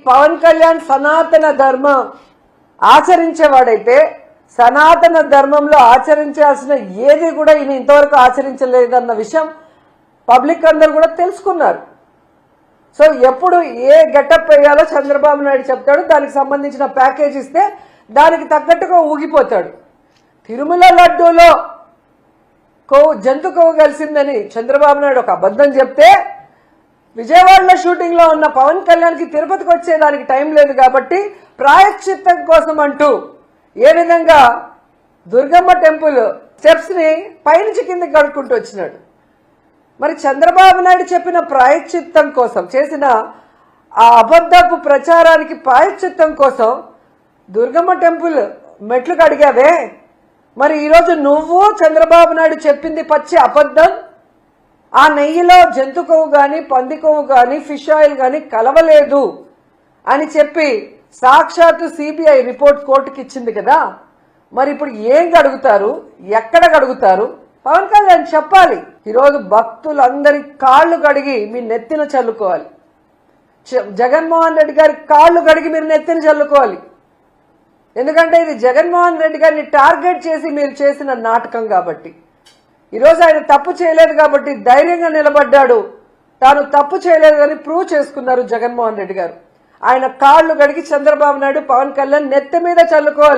పవన్ కళ్యాణ్ సనాతన ధర్మం ఆచరించేవాడైతే సనాతన ధర్మంలో ఆచరించాల్సిన ఏది కూడా ఈయన ఇంతవరకు ఆచరించలేదన్న విషయం పబ్లిక్ అందరూ కూడా తెలుసుకున్నారు. సో ఎప్పుడు ఏ గెటప్ వేయాలో చంద్రబాబు నాయుడు చెప్తాడు, దానికి సంబంధించిన ప్యాకేజ్ ఇస్తే దానికి తగ్గట్టుగా ఊగిపోతాడు. తిరుమల లడ్డూలో జంతు కొవ్వు కలిసిందని చంద్రబాబు నాయుడు ఒక అబద్ధం చెప్తే, విజయవాడలో షూటింగ్ లో ఉన్న పవన్ కళ్యాణ్కి తిరుపతికి వచ్చేదానికి టైం లేదు కాబట్టి ప్రాయశ్చిత్తం కోసం అంటూ ఏ విధంగా దుర్గమ్మ టెంపుల్ స్టెప్స్ ని పైనుంచి కిందకి కడుక్కుంటూ వచ్చినాడు. మరి చంద్రబాబు నాయుడు చెప్పిన ప్రాయశ్చిత్తం కోసం చేసిన ఆ అబద్ధపు ప్రచారానికి ప్రాయశ్చిత్తం కోసం దుర్గమ్మ టెంపుల్ మెట్లు కడిగావే, మరి ఈరోజు నువ్వు చంద్రబాబు నాయుడు చెప్పింది పచ్చి అబద్ధం. ఆ నెయ్యిలో జంతు కొవ్వు కానీ పంది కొవ్వు కానీ ఫిష్ ఆయిల్ కానీ కలవలేదు అని చెప్పి సాక్షాత్తు సిబిఐ రిపోర్ట్ కోర్టుకి ఇచ్చింది కదా. మరి ఇప్పుడు ఏం గడుగుతారు, ఎక్కడ గడుగుతారు? పవన్ కళ్యాణ్ చెప్పాలి. ఈరోజు భక్తులందరి కాళ్ళు కడిగి మీ నెత్తిన చల్లుకోవాలి. జగన్మోహన్ రెడ్డి గారి కాళ్ళు కడిగి మీరు నెత్తిన చల్లుకోవాలి. ఎందుకంటే ఇది జగన్మోహన్ రెడ్డి గారిని టార్గెట్ చేసి మీరు చేసిన నాటకం కాబట్టి. ఈరోజు ఆయన తప్పు చేయలేదు కాబట్టి ధైర్యంగా నిలబడ్డాడు. తాను తప్పు చేయలేదని ప్రూవ్ చేసుకున్నారు జగన్మోహన్ రెడ్డి గారు. ఆయన కాళ్ళు కడిగి చంద్రబాబు నాయుడు పవన్ కళ్యాణ్ నెత్తి మీద చల్లుకోవాలి.